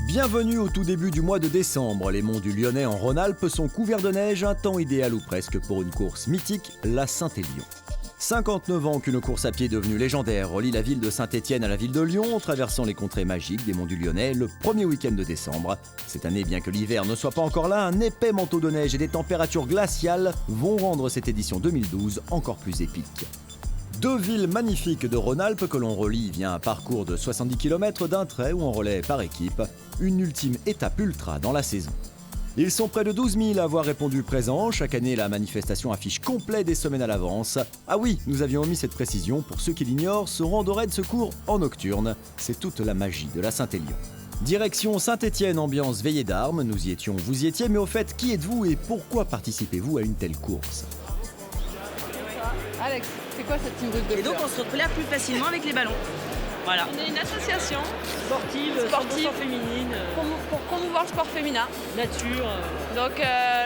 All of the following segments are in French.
Bienvenue au tout début du mois de décembre. Les monts du Lyonnais en Rhône-Alpes sont couverts de neige, un temps idéal ou presque pour une course mythique, la Saint-Élion. 59 ans qu'une course à pied devenue légendaire relie la ville de Saint-Étienne à la ville de Lyon en traversant les contrées magiques des monts du Lyonnais le premier week-end de décembre. Cette année, bien que l'hiver ne soit pas encore là, un épais manteau de neige et des températures glaciales vont rendre cette édition 2012 encore plus épique. Deux villes magnifiques de Rhône-Alpes que l'on relie via un parcours de 70 km d'un trait ou en relais par équipe, une ultime étape ultra dans la saison. Ils sont près de 12 000 à avoir répondu présent. Chaque année, la manifestation affiche complet des semaines à l'avance. Ah oui, nous avions omis cette précision. Pour ceux qui l'ignorent, ce randonnée se court en nocturne. C'est toute la magie de la Saint-Élion. Direction Saint-Étienne, ambiance veillée d'armes. Nous y étions, vous y étiez. Mais au fait, qui êtes-vous et pourquoi participez-vous à une telle course ? Alex, c'est quoi cette petite rubrique ? Et donc on se retrouve là plus facilement avec les ballons. Voilà. On est une association Sportive, 100% féminine, pour promouvoir le sport féminin. nature. Donc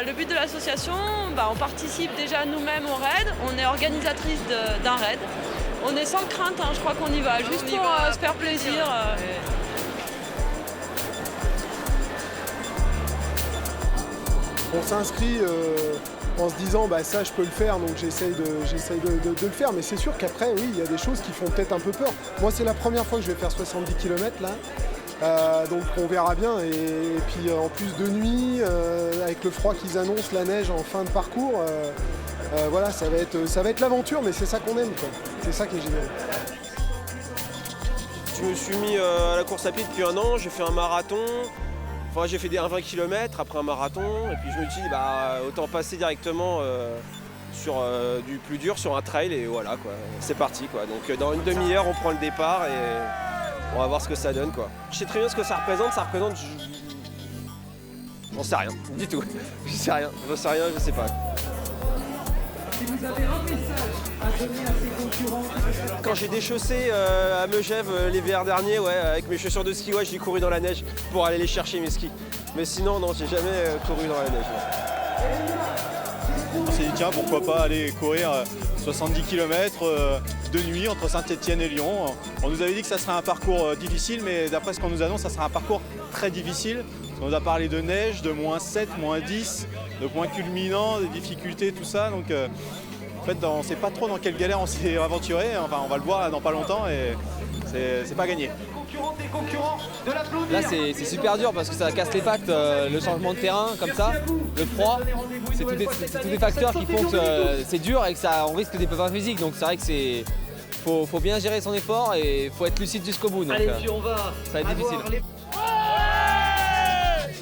le but de l'association, on participe déjà nous-mêmes au raid. On est organisatrice d'un raid. On est sans crainte, je crois qu'on y va, juste pour se faire plaisir. On s'inscrit en se disant ça je peux le faire, donc j'essaye de le faire, mais c'est sûr qu'après oui il y a des choses qui font peut-être un peu peur. Moi c'est la première fois que je vais faire 70 km là, donc on verra bien, et puis en plus de nuit, avec le froid qu'ils annoncent, la neige en fin de parcours, voilà, ça va être l'aventure, mais c'est ça qu'on aime, quoi. C'est ça qui est génial. Je me suis mis à la course à pied depuis un an, j'ai fait un marathon. Enfin, j'ai fait un 20 km après un marathon, et puis je me suis dit autant passer directement sur du plus dur, sur un trail, et voilà quoi, c'est parti quoi. Donc dans une demi-heure on prend le départ et on va voir ce que ça donne quoi. Je sais très bien ce que ça représente j'en sais rien du tout. Je sais rien, je sais pas. Quand j'ai déchaussé à Megève l'hiver dernier, avec mes chaussures de ski, j'ai couru dans la neige pour aller les chercher mes skis. Mais sinon, non, j'ai jamais couru dans la neige. On s'est dit tiens, pourquoi pas aller courir 70 km de nuit entre Saint-Étienne et Lyon. On nous avait dit que ça serait un parcours difficile, mais d'après ce qu'on nous annonce, ça sera un parcours très difficile. On nous a parlé de neige, de -7, -10, de points culminants, des difficultés, tout ça. Donc, en fait, on ne sait pas trop dans quelle galère on s'est aventuré. Enfin, on va le voir dans pas longtemps et c'est pas gagné. Là, c'est super dur parce que ça casse les pattes, le changement de terrain comme ça, le froid. C'est tous des facteurs qui font que c'est dur et que on risque des pépins physiques. Donc c'est vrai que faut bien gérer son effort et faut être lucide jusqu'au bout. Donc, Allez, puis on va. Ça va être difficile.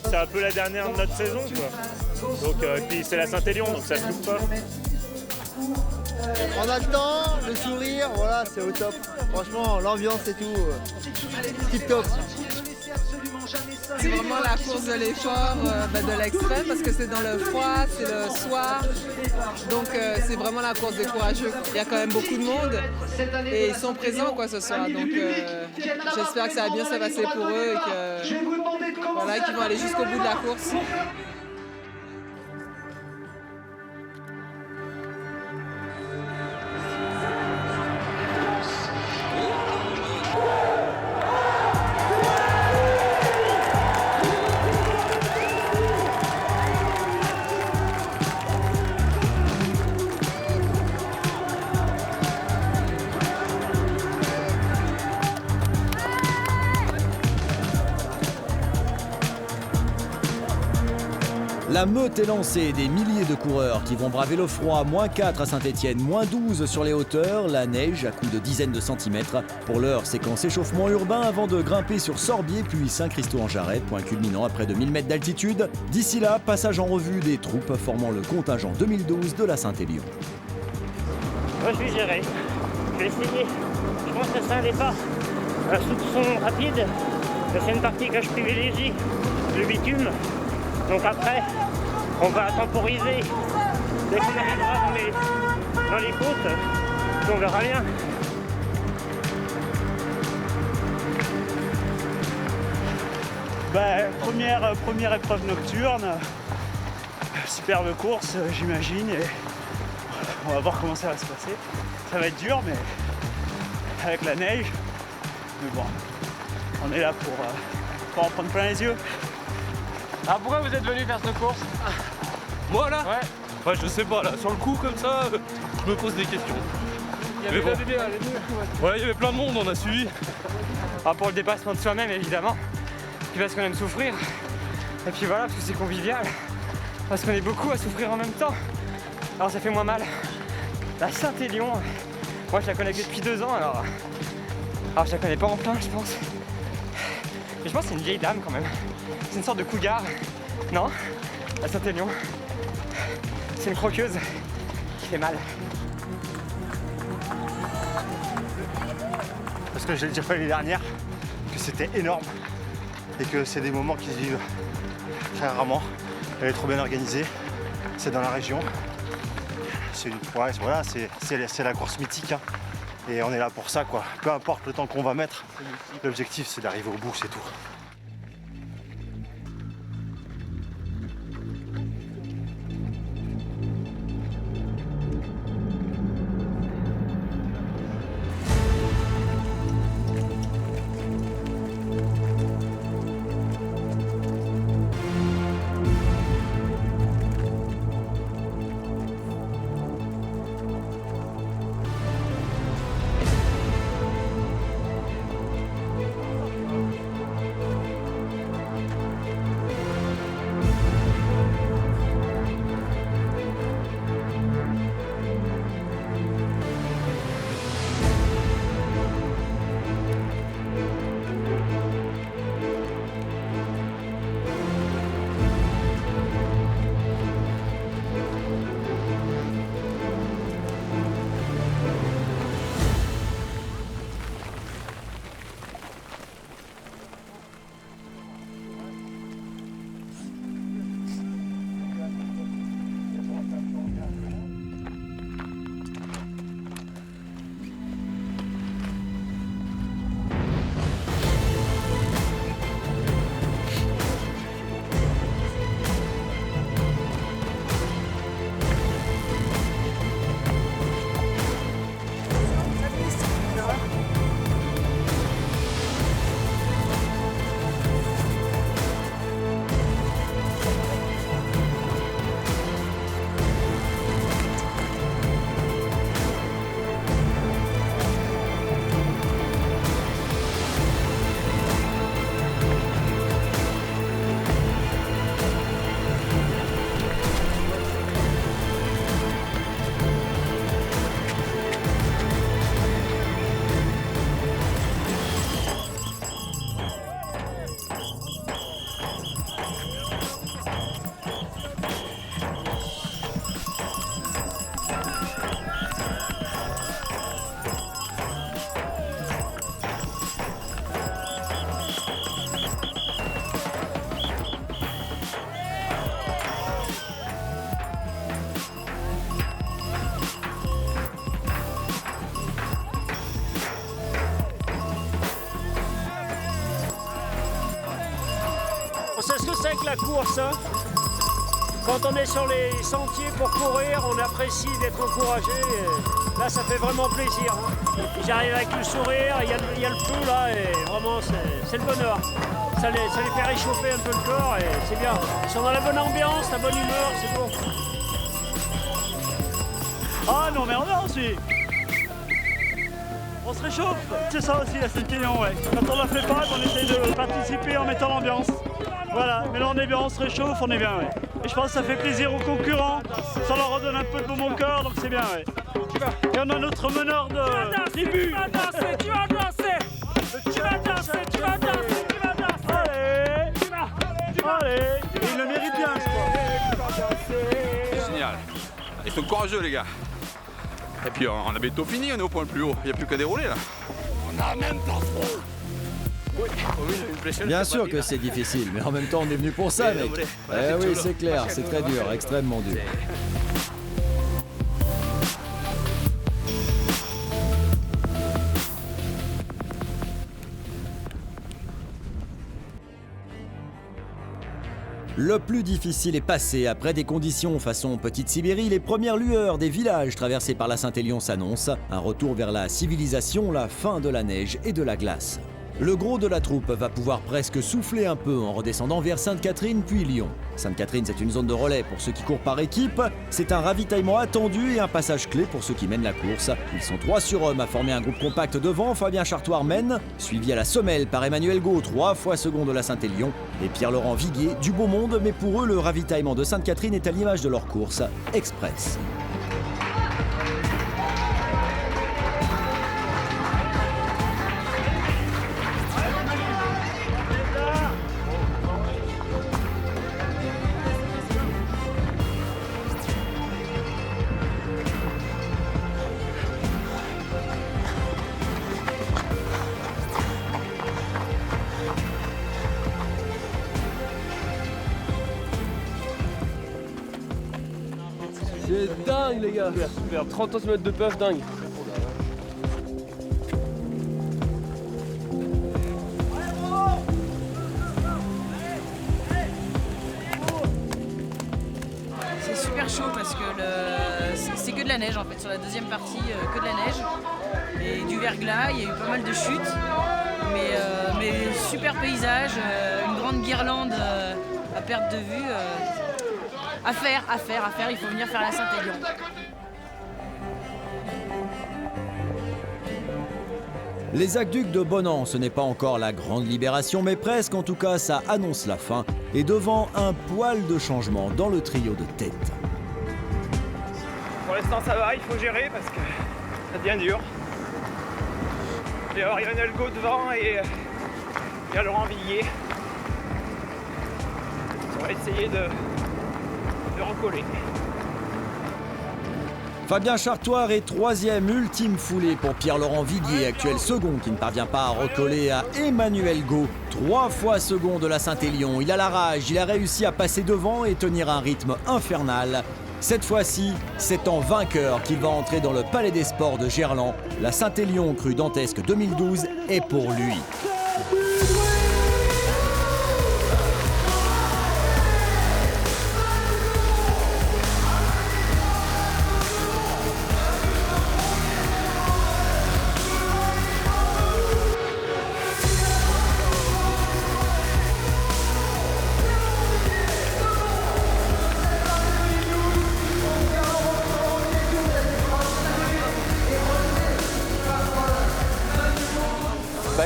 C'est un peu la dernière de notre saison quoi. Donc et puis c'est la Saint-Élion, donc ça se loupe pas. On a le temps, le sourire, voilà, c'est au top. Franchement, l'ambiance et tout, tip top. C'est vraiment la course de l'effort, de l'extrême, parce que c'est dans le froid, c'est le soir. Donc c'est vraiment la course des courageux. Il y a quand même beaucoup de monde et ils sont présents ce soir. Donc j'espère que ça va bien se passer pour eux et qu'ils vont aller jusqu'au bout de la course. La meute est lancée, des milliers de coureurs qui vont braver le froid, -4 à Saint-Étienne, -12 sur les hauteurs, la neige à coups de dizaines de centimètres. Pour l'heure, séquence échauffement urbain avant de grimper sur Sorbier puis Saint-Christo-en-Jarret, point culminant à près de 1000 mètres d'altitude. D'ici là, passage en revue des troupes formant le contingent 2012 de la Saint-Élion. Moi je vais gérer, je vais essayer. Je pense que c'est un départ soupçon rapide. C'est une partie que je privilégie, le bitume. Donc après, on va temporiser dès qu'on arrivera dans les côtes, on verra bien. Première épreuve nocturne, superbe course j'imagine, et on va voir comment ça va se passer. Ça va être dur, mais avec la neige, mais bon, on est là pour en prendre plein les yeux. Alors pourquoi vous êtes venu faire cette course? Moi là? Ouais. Ouais, je sais pas là, sur le coup comme ça, je me pose des questions. Il y avait bon. Ouais, il y avait plein de monde, on a suivi. Alors pour le dépassement de soi-même évidemment, puis parce qu'on aime souffrir, et puis voilà, parce que c'est convivial, parce qu'on est beaucoup à souffrir en même temps, alors ça fait moins mal. La Saint-Élion, moi je la connais que depuis 2 ans, alors je la connais pas en plein je pense. Mais je pense que c'est une vieille dame quand même, c'est une sorte de cougar, non? La Saint-Élion, c'est une croqueuse qui fait mal. Parce que je l'ai déjà fait l'année dernière, que c'était énorme et que c'est des moments qui se vivent très rarement. Elle est trop bien organisée, c'est dans la région. C'est la course mythique hein. Et on est là pour ça quoi. Peu importe le temps qu'on va mettre, l'objectif c'est d'arriver au bout, c'est tout. On sait ce que c'est que la course. Hein. Quand on est sur les sentiers pour courir, on apprécie d'être encouragé. Là, ça fait vraiment plaisir. Hein. J'arrive avec le sourire, il y a le feu là, et vraiment, c'est le bonheur. Ça les fait réchauffer un peu le corps, et c'est bien. Ils sont dans la bonne ambiance, la bonne humeur, c'est bon. Ah non, mais on est aussi. On se réchauffe. C'est ça aussi la Saint-Élion, ouais. Quand on la fait pas, on essaie de participer en mettant l'ambiance. Voilà, mais là on est bien, on se réchauffe, on est bien, ouais. Et je pense que ça fait plaisir aux concurrents, ça leur redonne un peu de bon cœur, donc c'est bien, ouais. Et on a notre meneur de tribu. Tu vas danser, tu vas danser. Tu vas danser, tu vas danser, tu vas danser. Allez, allez. Et il le mérite bien, je crois. C'est génial. Ils sont courageux, les gars. Et puis on a bientôt fini, on est au point le plus haut. Il n'y a plus qu'à dérouler là. On a même pas trop. Bien sûr que c'est difficile, mais en même temps on est venu pour ça, mec. Eh oui, c'est clair, c'est très dur, extrêmement dur. Le plus difficile est passé. Après des conditions façon Petite Sibérie, les premières lueurs des villages traversés par la Saint-Élion s'annoncent. Un retour vers la civilisation, la fin de la neige et de la glace. Le gros de la troupe va pouvoir presque souffler un peu en redescendant vers Sainte-Catherine puis Lyon. Sainte-Catherine, c'est une zone de relais pour ceux qui courent par équipe. C'est un ravitaillement attendu et un passage clé pour ceux qui mènent la course. Ils sont 3 surhommes à former un groupe compact devant. Fabien Chartoir mène, suivi à la semelle par Emmanuel Gau, 3 fois second de la Saint-Élion, et Pierre-Laurent Viguier, du beau monde, mais pour eux, le ravitaillement de Sainte-Catherine est à l'image de leur course express. C'est dingue les gars, super, 30 cm de puff, dingue. C'est super chaud parce que c'est que de la neige en fait, sur la deuxième partie que de la neige et du verglas, il y a eu pas mal de chutes, mais super paysage, une grande guirlande à perte de vue. À faire, il faut venir faire la Saint-Élion. Les aqueducs de Bonan, ce n'est pas encore la grande libération, mais presque, en tout cas, ça annonce la fin. Et devant un poil de changement dans le trio de tête. Pour l'instant ça va, il faut gérer parce que ça devient dur. Il y a Emmanuel Gau devant et il y a Laurent Viguier. On va essayer de recoller. Fabien Chartoir est 3e, ultime foulée pour Pierre-Laurent Viguier, actuel second qui ne parvient pas à recoller à Emmanuel Gau, 3 fois second de la Saint-Élion. Il a la rage, il a réussi à passer devant et tenir un rythme infernal. Cette fois-ci, c'est en vainqueur qu'il va entrer dans le Palais des Sports de Gerland. La Saint-Élion crue dantesque 2012 est pour lui.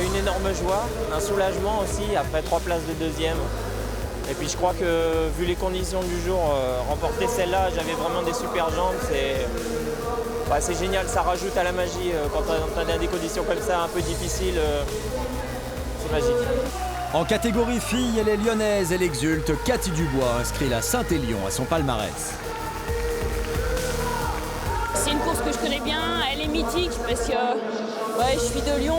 Une énorme joie, un soulagement aussi après 3 places de 2e. Et puis je crois que vu les conditions du jour, remporter celle-là, j'avais vraiment des super jambes. C'est génial, ça rajoute à la magie quand on a des conditions comme ça un peu difficiles. C'est magique. En catégorie filles, elle est lyonnaise, elle exulte. Cathy Dubois inscrit la Saint-Élion à son palmarès. C'est une course que je connais bien, elle est mythique parce que je suis de Lyon.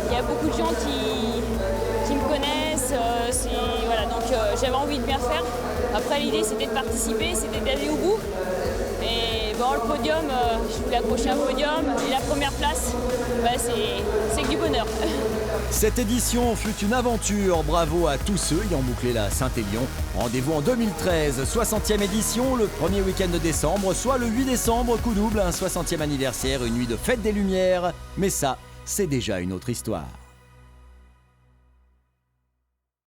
Il y a beaucoup de gens qui me connaissent, donc j'avais envie de bien faire. Après l'idée c'était de participer, c'était d'aller au bout. Et le podium, je voulais accrocher un podium et la première place, c'est que du bonheur. Cette édition fut une aventure, bravo à tous ceux ayant bouclé la Saint-Élion. Rendez-vous en 2013, 60e édition, le premier week-end de décembre, soit le 8 décembre, coup double, un 60e anniversaire, une nuit de fête des Lumières. Mais ça, c'est déjà une autre histoire.